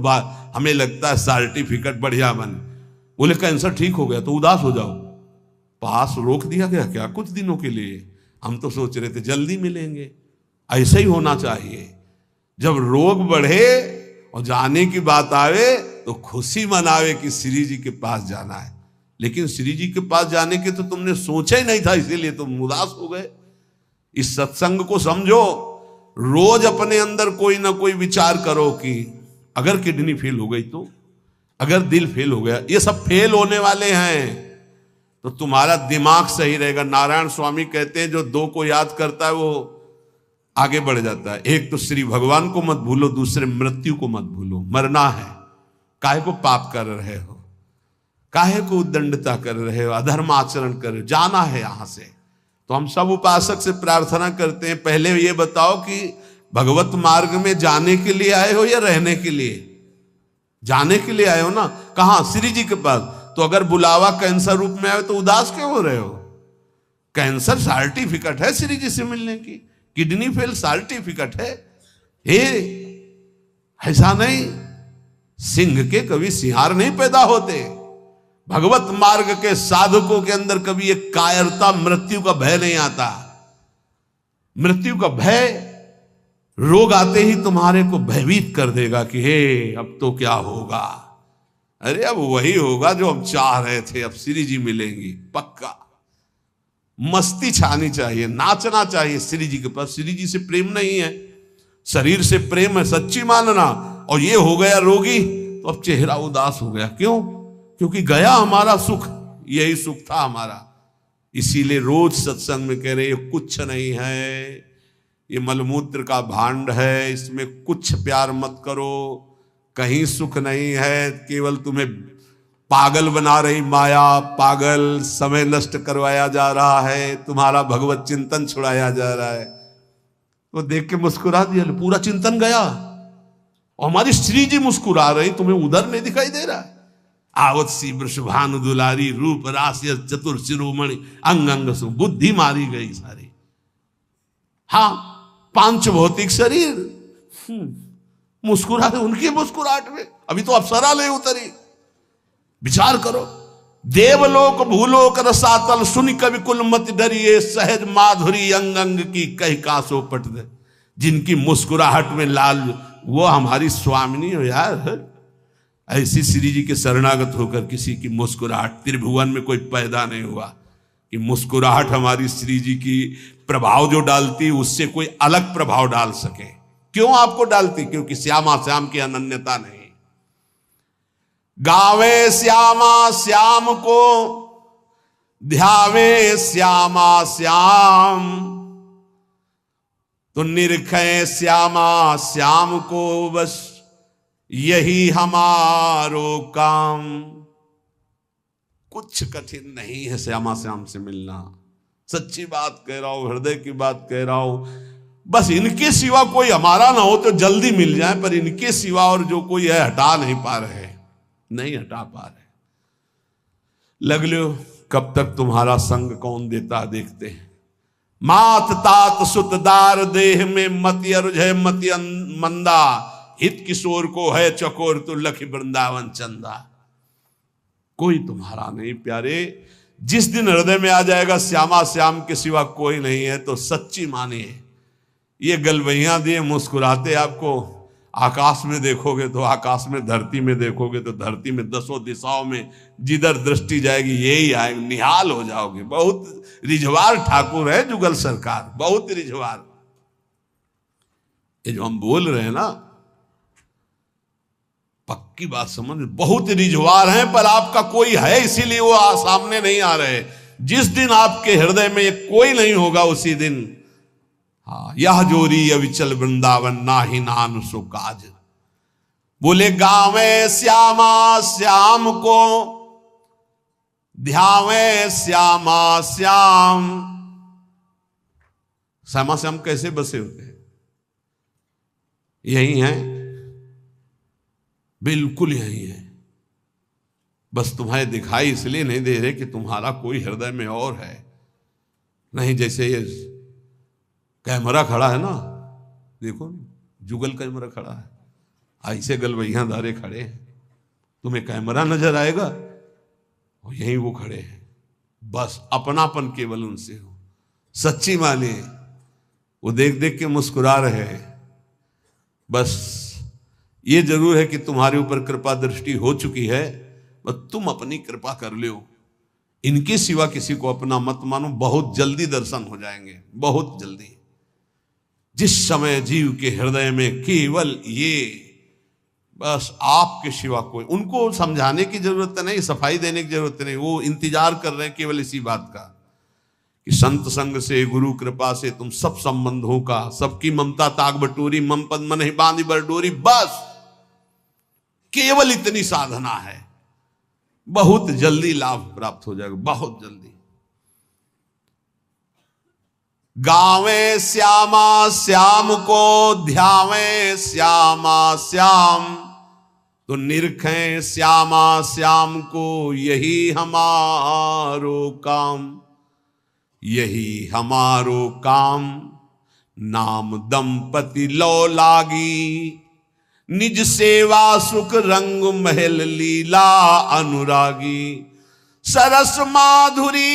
हमें लगता है सर्टिफिकेट बढ़िया बन, बोले कैंसर ठीक हो गया तो उदास हो जाओ, पास रोक दिया गया क्या कुछ दिनों के लिए? हम तो सोच रहे थे जल्दी मिलेंगे। ऐसा ही होना चाहिए, जब रोग बढ़े और जाने की बात आवे तो खुशी मनावे कि श्री जी के पास जाना है। लेकिन श्री जी के पास जाने के तो तुमने सोचा ही नहीं था, इसीलिए तुम उदास हो गए। इस सत्संग को समझो, रोज अपने अंदर कोई ना कोई विचार करो कि अगर किडनी फेल हो गई तो, अगर दिल फेल हो गया, ये सब फेल होने वाले हैं तो तुम्हारा दिमाग सही रहेगा। नारायण स्वामी कहते हैं जो दो को याद करता है वो आगे बढ़ जाता है। एक तो श्री भगवान को मत भूलो, दूसरे मृत्यु को मत भूलो। मरना है, काहे को पाप कर रहे हो, काहे को उद्दंडता कर रहे हो, अधर्म आचरण कर रहे हो, जाना है यहां से। तो हम सब उपासक से प्रार्थना करते हैं, पहले ये बताओ कि भगवत मार्ग में जाने के लिए आए हो या रहने के लिए? जाने के लिए आए हो ना। कहां? श्री जी के पास। तो अगर बुलावा कैंसर रूप में आए तो उदास क्यों हो रहे हो? कैंसर सर्टिफिकेट है श्री जी से मिलने की, किडनी फेल सर्टिफिकेट है। हे, ऐसा नहीं, सिंह के कभी सिंहार नहीं पैदा होते। भगवत मार्ग के साधकों के अंदर कभी एक कायरता, मृत्यु का भय नहीं आता। मृत्यु का भय रोग आते ही तुम्हारे को भयभीत कर देगा कि हे अब तो क्या होगा। अरे अब वही होगा जो हम चाह रहे थे, अब श्री जी मिलेंगी पक्का। मस्ती छानी चाहिए, नाचना चाहिए श्री जी के पास। श्री जी से प्रेम नहीं है, शरीर से प्रेम है, सच्ची मानना। और ये हो गया रोगी तो अब चेहरा उदास हो गया, क्यों? क्योंकि गया हमारा सुख, यही सुख था हमारा। इसीलिए रोज सत्संग में कह रहे ये कुछ नहीं है, ये मलमूत्र का भांड है, इसमें कुछ प्यार मत करो, कहीं सुख नहीं है, केवल तुम्हें पागल बना रही माया, पागल समय नष्ट करवाया जा रहा है, तुम्हारा भगवत चिंतन छुड़ाया जा रहा है। वो देख के मुस्कुरा दिया, पूरा चिंतन गया। और हमारी श्री जी मुस्कुरा रही, तुम्हें उधर नहीं दिखाई दे रहा? आवत सी वृषभानु दुलारी, रूप राशि चतुर शिरोमणि, अंग अंग सु बुद्धि मारी गई सारी। हाँ, पांच भौतिक शरीर मुस्कुरा रहे, उनकी मुस्कुराहट में अभी तो अप्सरा ले उतरी। विचार करो, देवलोक भूलोक रसातल, सुन कवि कुल मत डरिए, सहज माधुरी अंग अंग की कह कासो पट दे। जिनकी मुस्कुराहट में लाल, वो हमारी स्वामिनी हो यार। ऐसी श्री जी के शरणागत होकर किसी की मुस्कुराहट, त्रिभुवन में कोई पैदा नहीं हुआ कि मुस्कुराहट हमारी श्री जी की प्रभाव जो डालती उससे कोई अलग प्रभाव डाल सके। क्यों आपको डालती? क्योंकि श्यामा श्याम की अनन्यता नहीं। गावे श्यामा श्याम को, ध्यावे श्यामा श्याम, तो निरखे श्यामा श्याम को, बस यही हमारो काम। कुछ कठिन नहीं है श्यामा श्याम से मिलना, सच्ची बात कह रहा हूं, हृदय की बात कह रहा हूं। बस इनके सिवा कोई हमारा ना हो तो जल्दी मिल जाए, पर इनके सिवा और जो कोई है हटा नहीं पा रहे, नहीं हटा पा रहे। लग लो कब तक तुम्हारा संग कौन देता देखते हैं। मात तात सुतदार देह में मति अरुझे मति मंदा, हित किशोर को है चकोर तो लख वृंदावन चंदा। कोई तुम्हारा नहीं प्यारे। जिस दिन हृदय में आ जाएगा श्यामा श्याम के सिवा कोई नहीं है, तो सच्ची मानिए ये गलवैया दिए मुस्कुराते आपको आकाश में देखोगे तो आकाश में, धरती में देखोगे तो धरती में, दसों दिशाओं में जिधर दृष्टि जाएगी यही आएंगे, निहाल हो जाओगे। बहुत रिझवार ठाकुर है जुगल सरकार, बहुत रिझवार। ये जो हम बोल रहे हैं ना, पक्की बात समझ, बहुत रिझवार हैं, पर आपका कोई है इसीलिए वो सामने नहीं आ रहे। जिस दिन आपके हृदय में कोई नहीं होगा उसी दिन, हाँ, यह जोरी अविचल वृंदावन नाही नान सो काज। बोले गावे श्यामा श्याम को, ध्यावे श्यामा श्याम। श्यामा श्याम कैसे बसे होते हैं? यही हैं, बिल्कुल यही है। बस तुम्हें दिखाई इसलिए नहीं दे रहे कि तुम्हारा कोई हृदय में और है। नहीं, जैसे ये कैमरा खड़ा है ना, देखो जुगल कैमरा खड़ा है, ऐसे गलवैया धारे खड़े हैं, तुम्हें कैमरा नजर आएगा और यहीं वो खड़े हैं। बस अपनापन केवल उनसे हो, सच्ची मानिए। वो देख देख के मुस्कुरा रहे हैं। बस ये जरूर है कि तुम्हारे ऊपर कृपा दृष्टि हो चुकी है, बस तुम अपनी कृपा कर लो। इनके सिवा किसी को अपना मत मानो, बहुत जल्दी दर्शन हो जाएंगे, बहुत जल्दी। जिस समय जीव के हृदय में केवल ये, बस आपके सिवा कोई, उनको समझाने की जरूरत नहीं, सफाई देने की जरूरत नहीं, वो इंतजार कर रहे हैं केवल इसी बात का कि संत संग से, गुरु कृपा से तुम सब संबंधों का, सबकी ममता ताक बटोरी, मम पद मन ही बांधी बरडोरी। बस केवल इतनी साधना है, बहुत जल्दी लाभ प्राप्त हो जाएगा, बहुत जल्दी। गावे श्यामा श्याम को, ध्यावे श्यामा श्याम, तो निरखें श्यामा श्याम को, यही हमारो काम, यही हमारो काम। नाम दंपति लो लागी, निज सेवा सुख रंग महल लीला अनुरागी। सरस माधुरी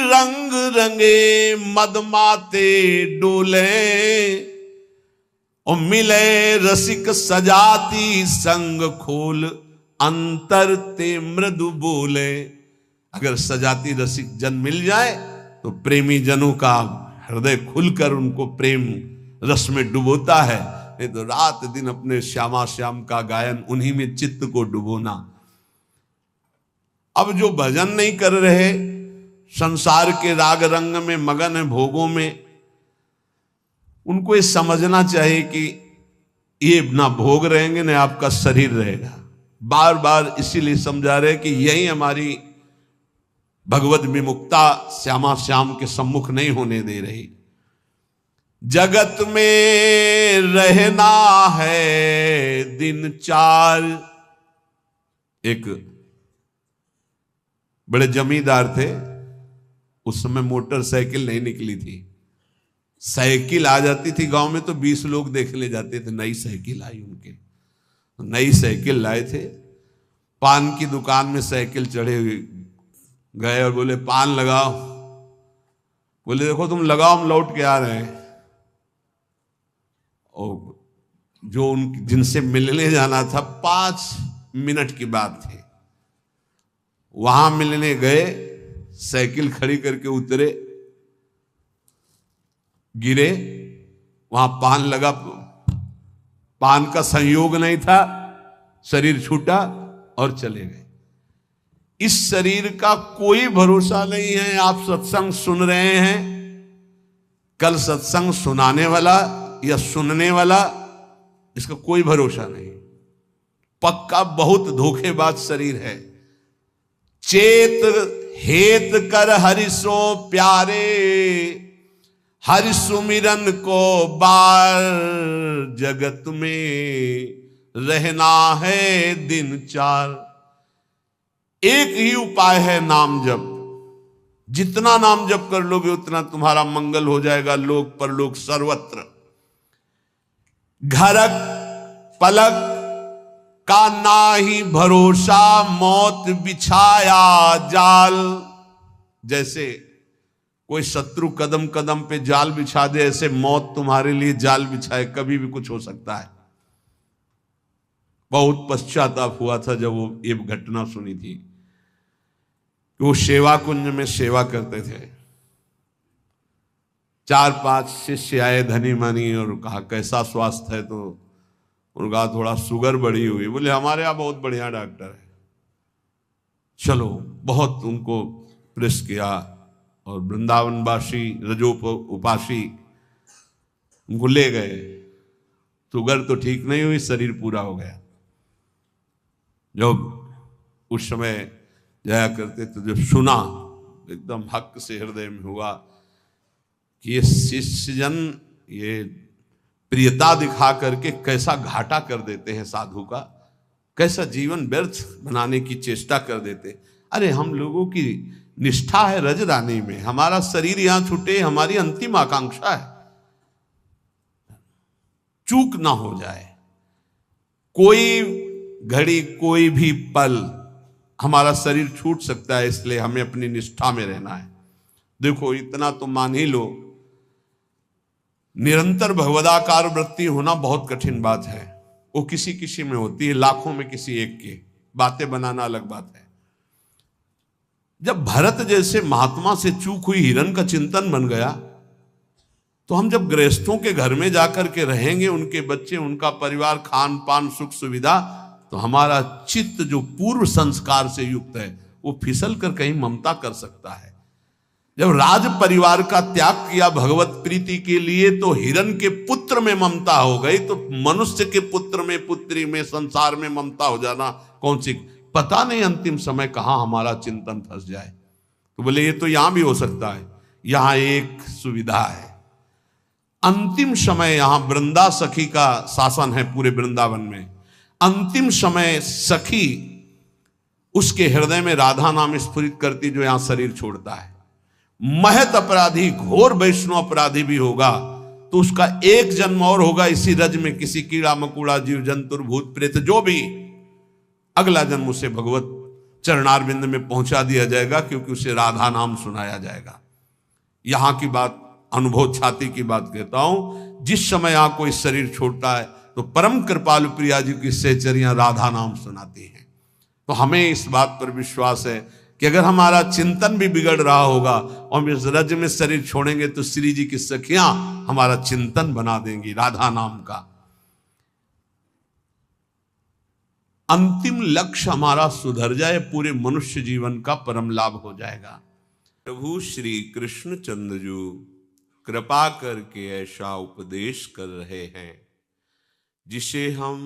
रंग रंगे, मदमाते डोले, और मिले रसिक सजाती संग खोल, अंतर ते मृदु बोले। अगर सजाती रसिक जन मिल जाए तो प्रेमी जनों का हृदय खुलकर उनको प्रेम रस में डुबोता है। नहीं तो रात दिन अपने श्यामा श्याम का गायन, उन्हीं में चित्त को डुबोना। अब जो भजन नहीं कर रहे, संसार के राग रंग में मगन है, भोगों में, उनको ये समझना चाहिए कि ये ना भोग रहेंगे ना आपका शरीर रहेगा। बार बार इसीलिए समझा रहे कि यही हमारी भगवत विमुक्ता श्यामा श्याम के सम्मुख नहीं होने दे रही। जगत में रहना है दिन चार। एक बड़े जमींदार थे, उस समय मोटरसाइकिल नहीं निकली थी। साइकिल आ जाती थी गांव में तो 20 लोग देखने जाते थे। नई साइकिल आई उनके, नई साइकिल लाए थे। पान की दुकान में साइकिल चढ़े हुए गए और बोले पान लगाओ। बोले देखो तुम लगाओ, हम लौट के आ रहे हैं। और जो उन जिनसे मिलने जाना था 5 मिनट की बात थी, वहां मिलने गए, साइकिल खड़ी करके उतरे, गिरे, वहां पान लगा, पान का संयोग नहीं था, शरीर छूटा और चले गए। इस शरीर का कोई भरोसा नहीं है। आप सत्संग सुन रहे हैं, कल सत्संग सुनाने वाला या सुनने वाला, इसका कोई भरोसा नहीं। पक्का बहुत धोखेबाज शरीर है। चेत हेत कर हरिसो प्यारे, हरि सुमिरन को बार। जगत में रहना है दिन चार। एक ही उपाय है नाम जप। जितना नाम जप कर लोगे उतना तुम्हारा मंगल हो जाएगा, लोक परलोक सर्वत्र। घरक पलक का नाही भरोसा, मौत बिछाया जाल। जैसे कोई शत्रु कदम कदम पे जाल बिछा दे, ऐसे मौत तुम्हारे लिए जाल बिछाए, कभी भी कुछ हो सकता है। बहुत पश्चाताप हुआ था जब वो ये घटना सुनी थी कि वो सेवा कुंज में सेवा करते थे। 4-5 शिष्य आए धनी मनी और कहा कैसा स्वास्थ्य है, तो उनका थोड़ा शुगर बढ़ी हुई। बोले हमारे यहाँ बहुत बढ़िया डॉक्टर है, चलो। बहुत उनको प्रेस किया और वृंदावनवासी रजोप उपासी उनको ले गए। शुगर तो ठीक नहीं हुई, शरीर पूरा हो गया। जब उस समय जाया करते तो जब सुना एकदम हक से हृदय में हुआ कि ये शिष्यजन ये प्रियता दिखा करके कैसा घाटा कर देते हैं साधु का, कैसा जीवन व्यर्थ बनाने की चेष्टा कर देते। अरे हम लोगों की निष्ठा है रजरानी में, हमारा शरीर यहां छूटे हमारी अंतिम आकांक्षा है, चूक ना हो जाए। कोई घड़ी कोई भी पल हमारा शरीर छूट सकता है, इसलिए हमें अपनी निष्ठा में रहना है। देखो इतना तो मान ही लो, निरंतर भगवदाकार वृत्ति होना बहुत कठिन बात है। वो किसी किसी में होती है, लाखों में किसी एक की। बातें बनाना अलग बात है। जब भरत जैसे महात्मा से चूक हुई हिरण का चिंतन बन गया, तो हम जब गृहस्थों के घर में जाकर के रहेंगे, उनके बच्चे उनका परिवार, खान पान सुख सुविधा, तो हमारा चित्त जो पूर्व संस्कार से युक्त है वो फिसल कर कहीं ममता कर सकता है। जब राज परिवार का त्याग किया भगवत प्रीति के लिए, तो हिरण के पुत्र में ममता हो गई, तो मनुष्य के पुत्र में, पुत्री में, संसार में ममता हो जाना कौन सी, पता नहीं अंतिम समय कहां हमारा चिंतन फंस जाए। तो बोले ये तो यहां भी हो सकता है। यहां एक सुविधा है, अंतिम समय यहां वृंदा सखी का शासन है पूरे वृंदावन में। अंतिम समय सखी उसके हृदय में राधा नाम स्फुरित करती जो यहां शरीर छोड़ता है। महत अपराधी, घोर वैष्णव अपराधी भी होगा तो उसका एक जन्म और होगा इसी रज में, किसी कीड़ा मकुड़ा जीव जंतुर भूत प्रेत जो भी, अगला जन्म उसे भगवत चरणारविंद में पहुंचा दिया जाएगा, क्योंकि उसे राधा नाम सुनाया जाएगा। यहां की बात, अनुभव छाती की बात कहता हूं। जिस समय यहां कोई शरीर छोड़ता है तो परम कृपालु प्रिया जी की सहचरियां राधा नाम सुनाती हैं। तो हमें इस बात पर विश्वास है कि अगर हमारा चिंतन भी बिगड़ रहा होगा और हम इस रज में शरीर छोड़ेंगे, तो श्री जी की सखियां हमारा चिंतन बना देंगी राधा नाम का। अंतिम लक्ष्य हमारा सुधर जाए, पूरे मनुष्य जीवन का परम लाभ हो जाएगा। प्रभु श्री कृष्ण चंद्र जी कृपा करके ऐसा उपदेश कर रहे हैं जिसे हम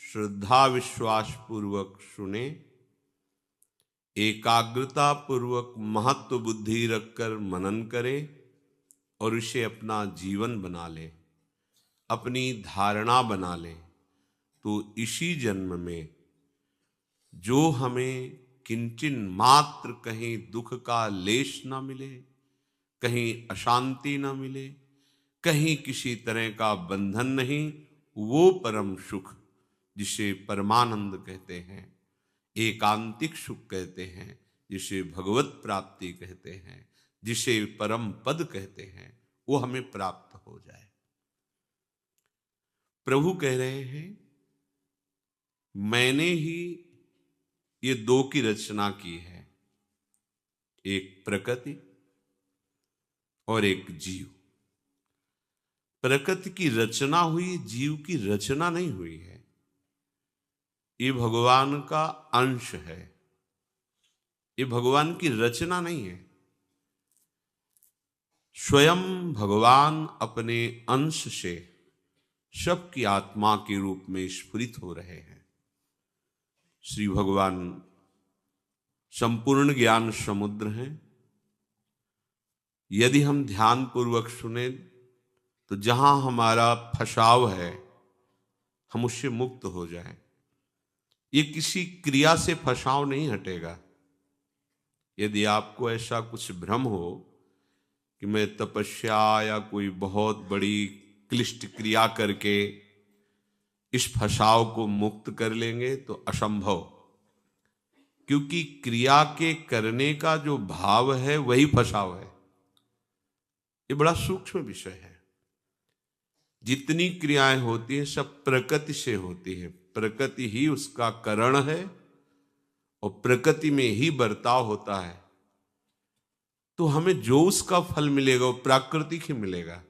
श्रद्धा विश्वास पूर्वक सुने, एकाग्रता पूर्वक महत्व बुद्धि रखकर मनन करें और इसे अपना जीवन बना ले, अपनी धारणा बना ले, तो इसी जन्म में जो हमें किंचिन मात्र कहीं दुख का लेश ना मिले, कहीं अशांति ना मिले, कहीं किसी तरह का बंधन नहीं, वो परम सुख जिसे परमानंद कहते हैं, एकांतिक सुख कहते हैं, जिसे भगवत प्राप्ति कहते हैं, जिसे परम पद कहते हैं, वो हमें प्राप्त हो जाए। प्रभु कह रहे हैं मैंने ही ये दो की रचना की है, एक प्रकृति और एक जीव। प्रकृति की रचना हुई, जीव की रचना नहीं हुई है। ये भगवान का अंश है, ये भगवान की रचना नहीं है। स्वयं भगवान अपने अंश से सबकी आत्मा के रूप में स्फुरित हो रहे हैं। श्री भगवान संपूर्ण ज्ञान समुद्र हैं। यदि हम ध्यान पूर्वक सुने तो जहां हमारा फसाव है हम उससे मुक्त हो जाएं। ये किसी क्रिया से फसाव नहीं हटेगा। यदि आपको ऐसा कुछ भ्रम हो कि मैं तपस्या या कोई बहुत बड़ी क्लिष्ट क्रिया करके इस फसाव को मुक्त कर लेंगे, तो असंभव। क्योंकि क्रिया के करने का जो भाव है वही फसाव है। ये बड़ा सूक्ष्म विषय है। जितनी क्रियाएं होती हैं सब प्रकृति से होती है, प्रकृति ही उसका कारण है और प्रकृति में ही बर्ताव होता है। तो हमें जो उसका फल मिलेगा वो प्राकृतिक ही मिलेगा।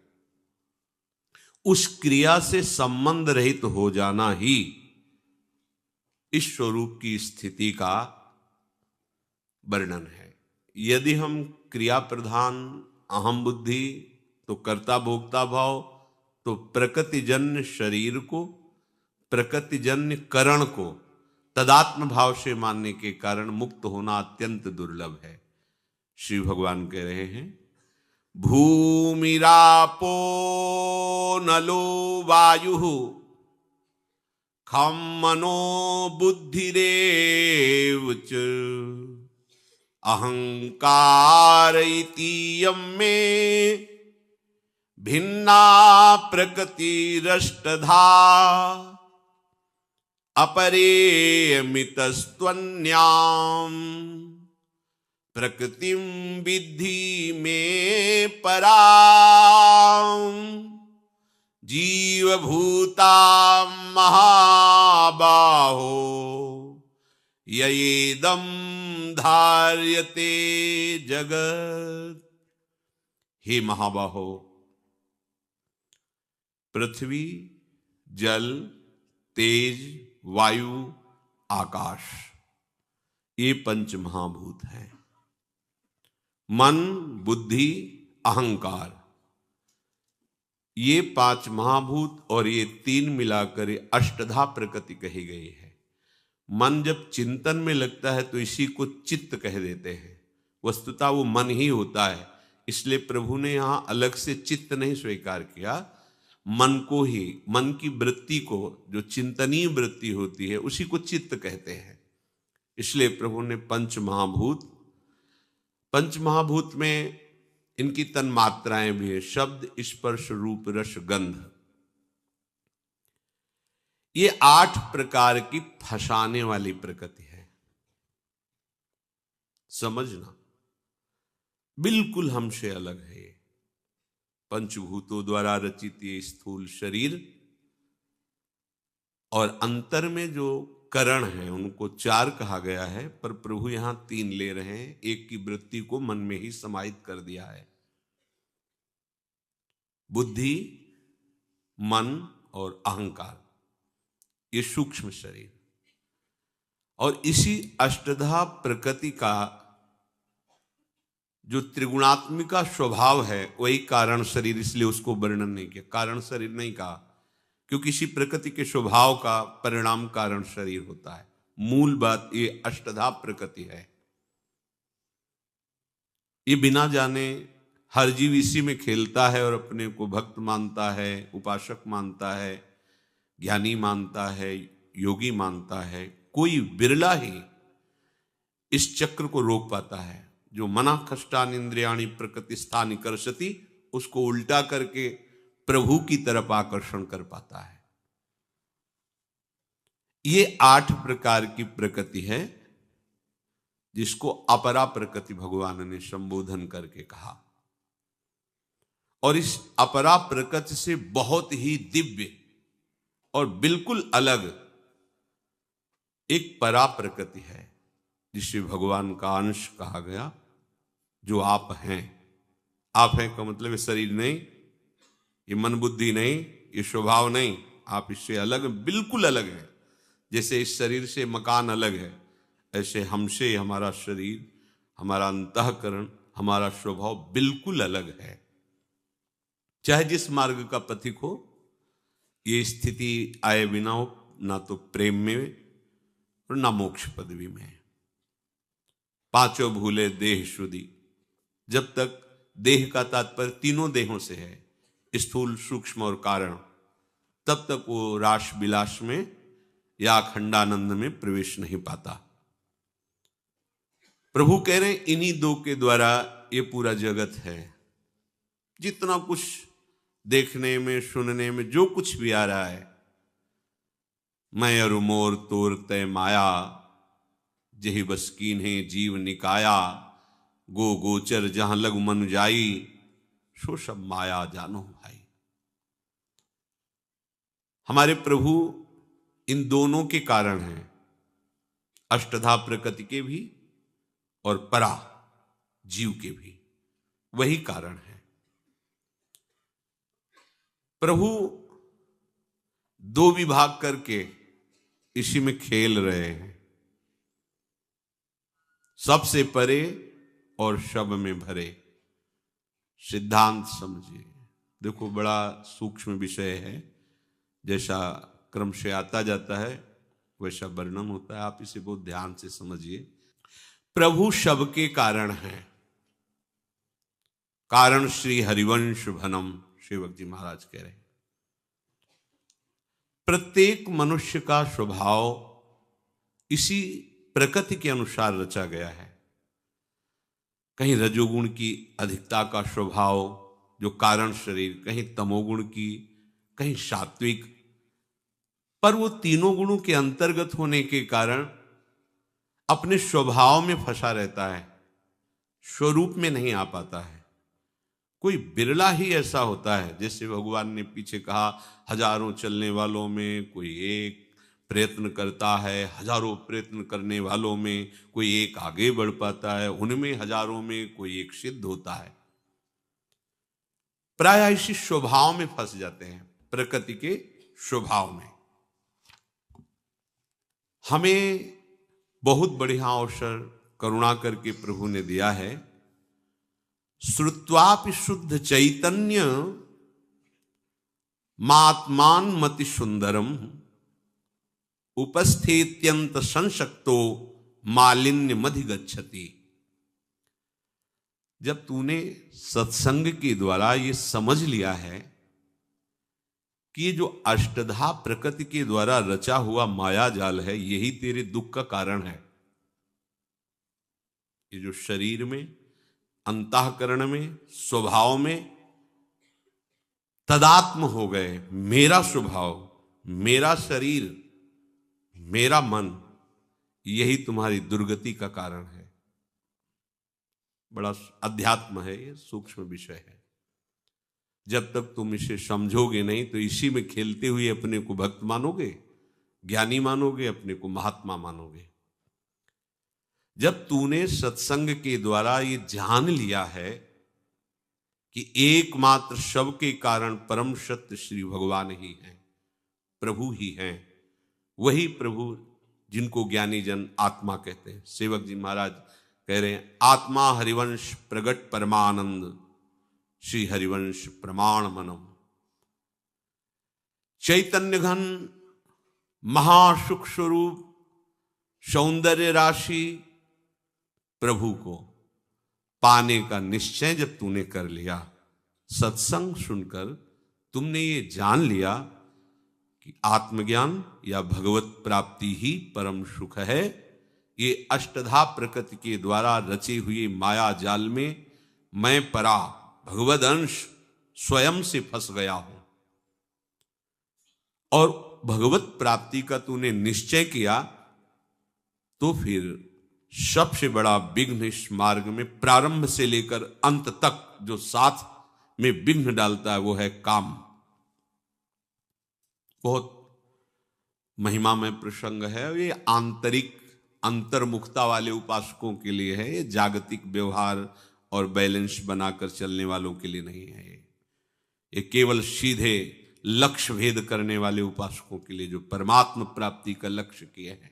उस क्रिया से संबंध रहित हो जाना ही इस स्वरूप की स्थिति का वर्णन है। यदि हम क्रिया प्रधान अहम बुद्धि तो कर्ता भोक्ता भाव तो प्रकृतिजन्य शरीर को, प्रकृतिजन्य करण को तदात्म भाव से मानने के कारण मुक्त होना अत्यंत दुर्लभ है। श्री भगवान कह रहे हैं भूमिरापो नलो वायु खम मनो बुद्धिरेव च अहंकार इतीयं में भिन्ना प्रकृतिरष्टधा अपरेयमितस्त्वन्याम् प्रकृतिं विद्धि में पराम् जीवभूता महाबाहो ययेदं धार्यते जगत। हे महाबाहो, पृथ्वी, जल, तेज, वायु, आकाश, ये पंच महाभूत हैं। मन, बुद्धि, अहंकार, ये पांच महाभूत और ये तीन मिलाकर अष्टधा प्रकृति कही गई है। मन जब चिंतन में लगता है तो इसी को चित्त कह देते हैं। वस्तुतः वो मन ही होता है, इसलिए प्रभु ने यहां अलग से चित्त नहीं स्वीकार किया। मन को ही, मन की वृत्ति को, जो चिंतनीय वृत्ति होती है उसी को चित्त कहते हैं। इसलिए प्रभु ने पंच महाभूत में इनकी तन्मात्राएं भी है, शब्द, स्पर्श, रूप, रस, गंध। ये 8 प्रकार की फंसाने वाली प्रकृति है। समझना, बिल्कुल हमसे अलग है। ये पंचभूतों द्वारा रचित ये स्थूल शरीर और अंतर में जो करण है उनको 4 कहा गया है, पर प्रभु यहां 3 ले रहे हैं। एक की वृत्ति को मन में ही समाहित कर दिया है। बुद्धि, मन और अहंकार, ये सूक्ष्म शरीर। और इसी अष्टधा प्रकृति का जो त्रिगुणात्मिका स्वभाव है वही कारण शरीर, इसलिए उसको वर्णन नहीं किया, कारण शरीर नहीं कहा, क्योंकि इसी प्रकृति के स्वभाव का परिणाम कारण शरीर होता है। मूल बात ये अष्टधा प्रकृति है। ये बिना जाने हर जीव इसी में खेलता है और अपने को भक्त मानता है, उपासक मानता है, ज्ञानी मानता है, योगी मानता है। कोई बिरला ही इस चक्र को रोक पाता है। जो मना कष्टान इंद्रियाणि प्रकृति स्थानि कर्षति, उसको उल्टा करके प्रभु की तरफ आकर्षण कर पाता है। ये 8 प्रकार की प्रकृति है जिसको अपरा प्रकृति भगवान ने संबोधन करके कहा। और इस अपरा प्रकृति से बहुत ही दिव्य और बिल्कुल अलग एक परा प्रकृति है जिसे भगवान का अंश कहा गया, जो आप हैं। आप हैं का मतलब ये शरीर नहीं, ये मन बुद्धि नहीं, ये स्वभाव नहीं, आप इससे अलग, बिल्कुल अलग है। जैसे इस शरीर से मकान अलग है, ऐसे हमसे हमारा शरीर, हमारा अंतःकरण, हमारा स्वभाव बिल्कुल अलग है। चाहे जिस मार्ग का पथिक हो, ये स्थिति आए बिना हो, ना तो प्रेम में और ना मोक्ष पदवी में। 5 भूले देह शुद्धि, जब तक देह का तात्पर्य तीनों देहों से है, स्थूल, सूक्ष्म और कारण, तब तक वो रास विलास में या अखंडानंद में प्रवेश नहीं पाता। प्रभु कह रहे हैं इन्हीं 2 के द्वारा ये पूरा जगत है। जितना कुछ देखने में, सुनने में जो कुछ भी आ रहा है, मैं और मोर तोर तय माया, जेहि बस कीन्हे जीव निकाया, गो गोचर जहां लग मन जाई, सो सब माया जानो भाई। हमारे प्रभु इन दोनों के कारण हैं, अष्टधा प्रकृति के भी और परा जीव के भी, वही कारण है। प्रभु दो विभाग करके इसी में खेल रहे हैं, सबसे परे और शब में भरे। सिद्धांत समझिए, देखो बड़ा सूक्ष्म विषय है, जैसा क्रम से आता जाता है वैसा वर्णन होता है, आप इसे बहुत ध्यान से समझिए। प्रभु शब के कारण हैं, कारण श्री हरिवंश भनम, सेवक जी महाराज कह रहे हैं। प्रत्येक मनुष्य का स्वभाव इसी प्रकृति के अनुसार रचा गया है। कहीं रजोगुण की अधिकता का स्वभाव जो कारण शरीर, कहीं तमोगुण की, कहीं सात्विक, पर वो तीनों गुणों के अंतर्गत होने के कारण अपने स्वभाव में फंसा रहता है, स्वरूप में नहीं आ पाता है। कोई बिरला ही ऐसा होता है, जैसे भगवान ने पीछे कहा, हजारों चलने वालों में कोई एक प्रयत्न करता है, हजारों प्रयत्न करने वालों में कोई एक आगे बढ़ पाता है, उनमें हजारों में कोई एक सिद्ध होता है। प्रायः इसी स्वभाव में फंस जाते हैं, प्रकृति के स्वभाव में। हमें बहुत बढ़िया अवसर करुणा करके प्रभु ने दिया है। श्रुत्वापि शुद्ध चैतन्य मात्मान मति सुंदरम, उपस्थित्यंत संशक्तो मालिन्य मधि गच्छति। जब तूने सत्संग के द्वारा ये समझ लिया है कि ये जो अष्टधा प्रकृति के द्वारा रचा हुआ माया जाल है, यही तेरे दुख का कारण है। ये जो शरीर में, अंतःकरण में, स्वभाव में तदात्म हो गए, मेरा स्वभाव, मेरा शरीर, मेरा मन, यही तुम्हारी दुर्गति का कारण है। बड़ा अध्यात्म है, ये सूक्ष्म विषय है। जब तक तुम इसे समझोगे नहीं तो इसी में खेलते हुए अपने को भक्त मानोगे, ज्ञानी मानोगे, अपने को महात्मा मानोगे। जब तूने सत्संग के द्वारा ये जान लिया है कि एकमात्र शव के कारण परम सत्य श्री भगवान ही हैं, प्रभु ही हैं, वही प्रभु जिनको ज्ञानी जन आत्मा कहते हैं। सेवक जी महाराज कह रहे हैं, आत्मा हरिवंश प्रगट परमानंद, श्री हरिवंश प्रमाण मनम। चैतन्य घन महासुख स्वरूप सौंदर्य राशि प्रभु को पाने का निश्चय जब तूने कर लिया, सत्संग सुनकर तुमने ये जान लिया कि आत्मज्ञान या भगवत प्राप्ति ही परम सुख है, ये अष्टधा प्रकृति के द्वारा रचे हुए माया जाल में मैं परा भगवद अंश स्वयं से फंस गया हूं। और भगवत प्राप्ति का तूने निश्चय किया तो फिर सबसे बड़ा विघ्न इस मार्ग में, प्रारंभ से लेकर अंत तक जो साथ में विघ्न डालता है, वो है काम। बहुत महिमामय प्रसंग है ये। आंतरिक अंतर्मुखता वाले उपासकों के लिए है, ये जागतिक व्यवहार और बैलेंस बनाकर चलने वालों के लिए नहीं है। ये केवल सीधे लक्ष्य भेद करने वाले उपासकों के लिए, जो परमात्मा प्राप्ति का लक्ष्य किए हैं।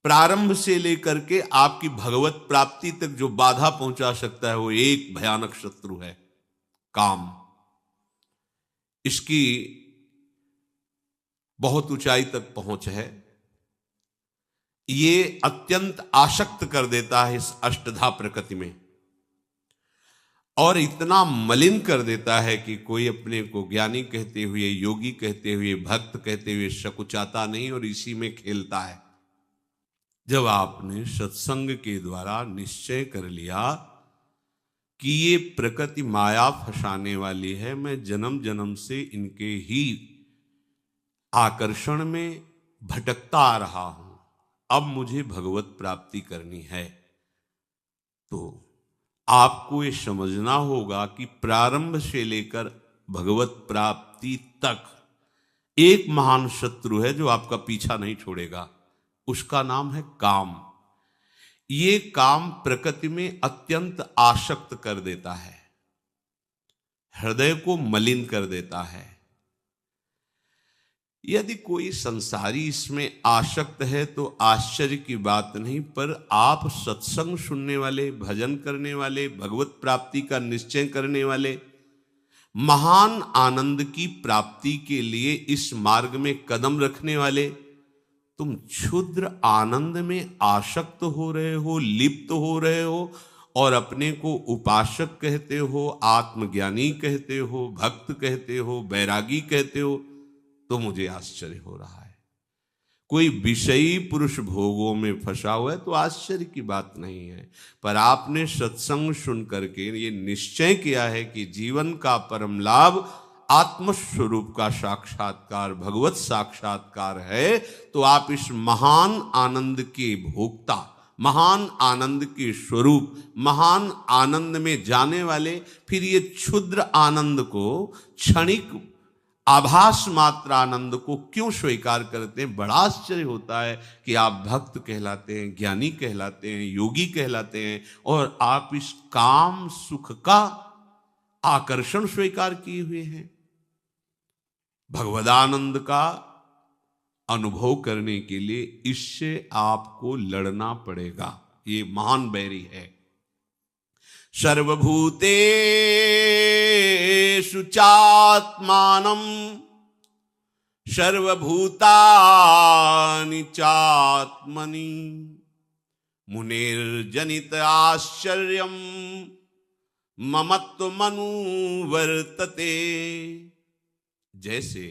प्रारंभ से लेकर के आपकी भगवत प्राप्ति तक जो बाधा पहुंचा सकता है, वो एक भयानक शत्रु है, काम। इसकी बहुत ऊंचाई तक पहुंच है। ये अत्यंत आसक्त कर देता है इस अष्टधा प्रकृति में, और इतना मलिन कर देता है कि कोई अपने को ज्ञानी कहते हुए, योगी कहते हुए, भक्त कहते हुए सकुचाता नहीं और इसी में खेलता है। जब आपने सत्संग के द्वारा निश्चय कर लिया कि ये प्रकृति माया फंसाने वाली है, मैं जन्म जन्म से इनके ही आकर्षण में भटकता आ रहा हूं, अब मुझे भगवत प्राप्ति करनी है, तो आपको ये समझना होगा कि प्रारंभ से लेकर भगवत प्राप्ति तक एक महान शत्रु है जो आपका पीछा नहीं छोड़ेगा, उसका नाम है काम। ये काम प्रकृति में अत्यंत आसक्त कर देता है, हृदय को मलिन कर देता है। यदि कोई संसारी इसमें आसक्त है तो आश्चर्य की बात नहीं, पर आप सत्संग सुनने वाले, भजन करने वाले, भगवत प्राप्ति का निश्चय करने वाले, महान आनंद की प्राप्ति के लिए इस मार्ग में कदम रखने वाले, तुम क्षुद्र आनंद में आसक्त हो रहे हो, लिप्त हो रहे हो और अपने को उपासक कहते हो, आत्मज्ञानी कहते हो, भक्त कहते हो, बैरागी कहते हो, तो मुझे आश्चर्य हो रहा है। कोई विषयी पुरुष भोगों में फंसा हुआ है तो आश्चर्य की बात नहीं है, पर आपने सत्संग सुन करके ये निश्चय किया है कि जीवन का परम लाभ आत्मस्वरूप का साक्षात्कार, भगवत साक्षात्कार है, तो आप इस महान आनंद के भोक्ता, महान आनंद के स्वरूप, महान आनंद में जाने वाले, फिर ये क्षुद्र आनंद को, क्षणिक आभास मात्र आनंद को क्यों स्वीकार करते हैं। बड़ा आश्चर्य होता है कि आप भक्त कहलाते हैं, ज्ञानी कहलाते हैं, योगी कहलाते हैं, और आप इस काम सुख का आकर्षण स्वीकार किए हुए हैं। भगवदानंद का अनुभव करने के लिए इससे आपको लड़ना पड़ेगा। ये महान बैरी है। सर्वभूतेषु चात्मानं सर्वभूतानि चात्मनि मुनिर्जनित आश्चर्यं ममत्वमनुवर्तते। जैसे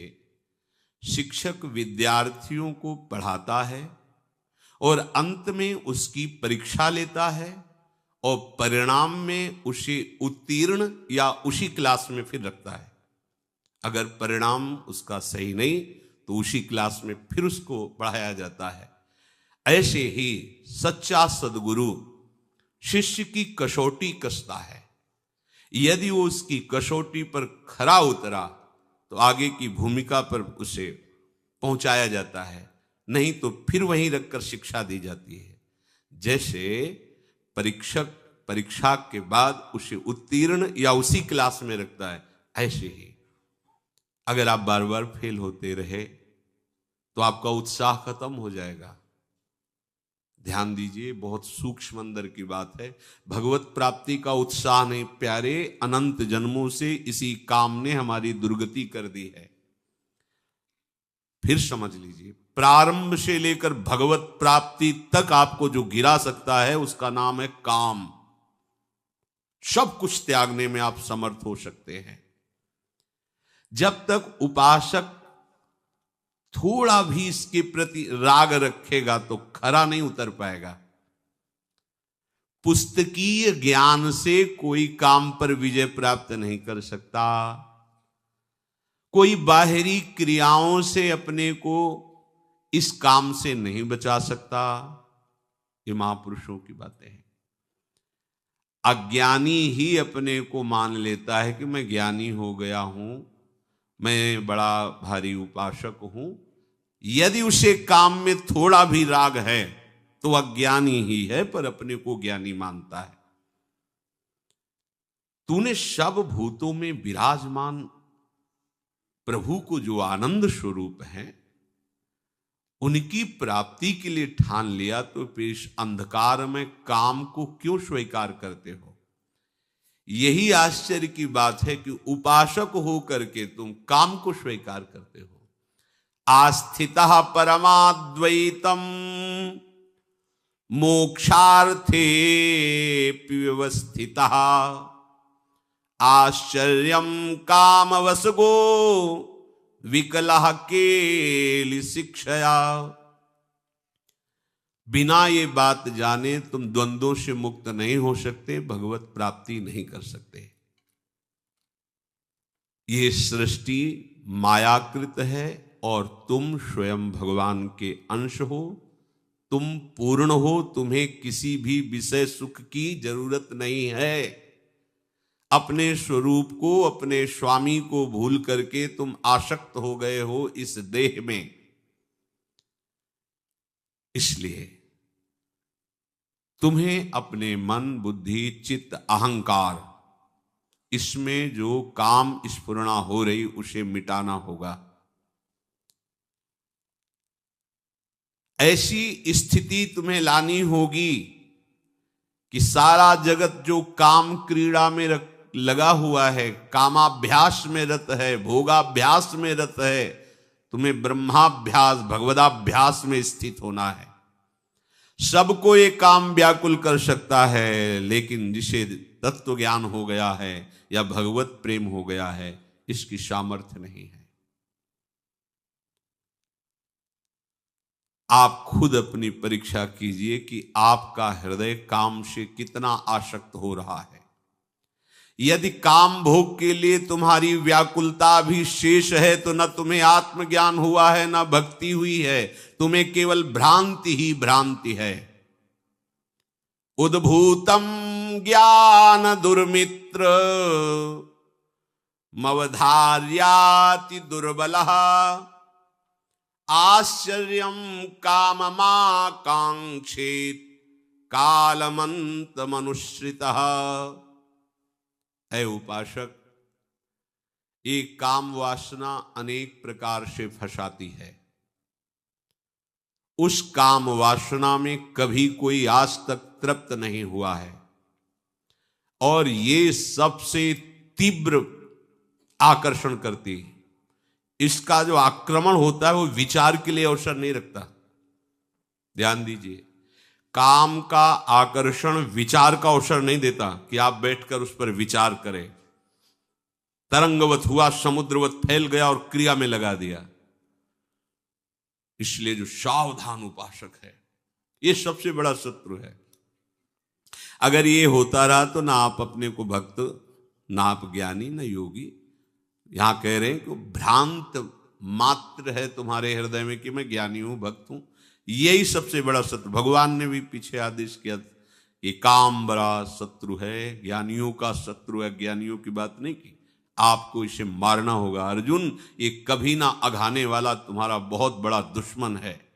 शिक्षक विद्यार्थियों को पढ़ाता है और अंत में उसकी परीक्षा लेता है और परिणाम में उसे उत्तीर्ण या उसी क्लास में फिर रखता है। अगर परिणाम उसका सही नहीं तो उसी क्लास में फिर उसको पढ़ाया जाता है। ऐसे ही सच्चा सद्गुरु शिष्य की कसौटी कसता है। यदि वो उसकी कसौटी पर खरा उतरा तो आगे की भूमिका पर उसे पहुंचाया जाता है, नहीं तो फिर वहीं रखकर शिक्षा दी जाती है। जैसे परीक्षक परीक्षा के बाद उसे उत्तीर्ण या उसी क्लास में रखता है, ऐसे ही अगर आप बार बार फेल होते रहे तो आपका उत्साह खत्म हो जाएगा। ध्यान दीजिए, बहुत सूक्ष्म अंदर की बात है। भगवत प्राप्ति का उत्साह नहीं प्यारे, अनंत जन्मों से इसी काम ने हमारी दुर्गति कर दी है। फिर समझ लीजिए, प्रारंभ से लेकर भगवत प्राप्ति तक आपको जो गिरा सकता है उसका नाम है काम। सब कुछ त्यागने में आप समर्थ हो सकते हैं। जब तक उपासक थोड़ा भी इसके प्रति राग रखेगा तो खरा नहीं उतर पाएगा। पुस्तकीय ज्ञान से कोई काम पर विजय प्राप्त नहीं कर सकता। कोई बाहरी क्रियाओं से अपने को इस काम से नहीं बचा सकता। ये महापुरुषों की बातें हैं। अज्ञानी ही अपने को मान लेता है कि मैं ज्ञानी हो गया हूं, मैं बड़ा भारी उपासक हूं। यदि उसे काम में थोड़ा भी राग है तो अज्ञानी ही है, पर अपने को ज्ञानी मानता है। तूने सब भूतों में विराजमान प्रभु को जो आनंद स्वरूप है उनकी प्राप्ति के लिए ठान लिया, तो फिर इस अंधकार में काम को क्यों स्वीकार करते हो। यही आश्चर्य की बात है कि उपासक हो करके तुम काम को स्वीकार करते हो। आस्थितः परमाद्वैतम मोक्षार्थे व्यवस्थितः आश्चर्यम कामवसगो विकलः केलि शिक्षया। बिना ये बात जाने तुम द्वंद्वों से मुक्त नहीं हो सकते, भगवत प्राप्ति नहीं कर सकते। ये सृष्टि मायाकृत है और तुम स्वयं भगवान के अंश हो, तुम पूर्ण हो, तुम्हें किसी भी विषय सुख की जरूरत नहीं है। अपने स्वरूप को, अपने स्वामी को भूल करके तुम आसक्त हो गए हो इस देह में। इसलिए तुम्हें अपने मन, बुद्धि, चित्त, अहंकार, इसमें जो काम स्फुरणा हो रही उसे मिटाना होगा। ऐसी स्थिति तुम्हें लानी होगी कि सारा जगत जो काम क्रीड़ा में लगा हुआ है, कामाभ्यास में रत है, भोगाभ्यास में रत है, तुम्हें ब्रह्माभ्यास, भगवदाभ्यास में स्थित होना है। सबको ये काम व्याकुल कर सकता है, लेकिन जिसे तत्व ज्ञान हो गया है या भगवत प्रेम हो गया है, इसकी सामर्थ्य नहीं है। आप खुद अपनी परीक्षा कीजिए कि आपका हृदय काम से कितना आसक्त हो रहा है। यदि काम भोग के लिए तुम्हारी व्याकुलता भी शेष है तो न तुम्हें आत्मज्ञान हुआ है, न भक्ति हुई है, तुम्हें केवल भ्रांति ही भ्रांति है। उद्भूतम ज्ञान दुर्मित्र मवधार्याति दुर्बलः आश्चर्यम काममाकांक्षेत कालमंत मनुश्रितः। है उपासक, एक काम वासना अनेक प्रकार से फंसाती है। उस काम वासना में कभी कोई आज तक तृप्त नहीं हुआ है, और ये सबसे तीव्र आकर्षण करती है। इसका जो आक्रमण होता है वो विचार के लिए अवसर नहीं रखता। ध्यान दीजिए, काम का आकर्षण विचार का अवसर नहीं देता कि आप बैठकर उस पर विचार करें। तरंगवत हुआ, समुद्रवत फैल गया और क्रिया में लगा दिया। इसलिए जो सावधान उपासक है, ये सबसे बड़ा शत्रु है। अगर ये होता रहा तो ना आप अपने को भक्त, ना आप ज्ञानी, ना योगी। यहां कह रहे हैं कि भ्रांत मात्र है तुम्हारे हृदय में कि मैं ज्ञानी हूं, भक्त हूं। यही सबसे बड़ा शत्रु। भगवान ने भी पीछे आदेश किया, ये काम बड़ा शत्रु है, ज्ञानियों का शत्रु है। ज्ञानियों की बात नहीं की, आपको इसे मारना होगा। अर्जुन, ये कभी ना अघाने वाला तुम्हारा बहुत बड़ा दुश्मन है।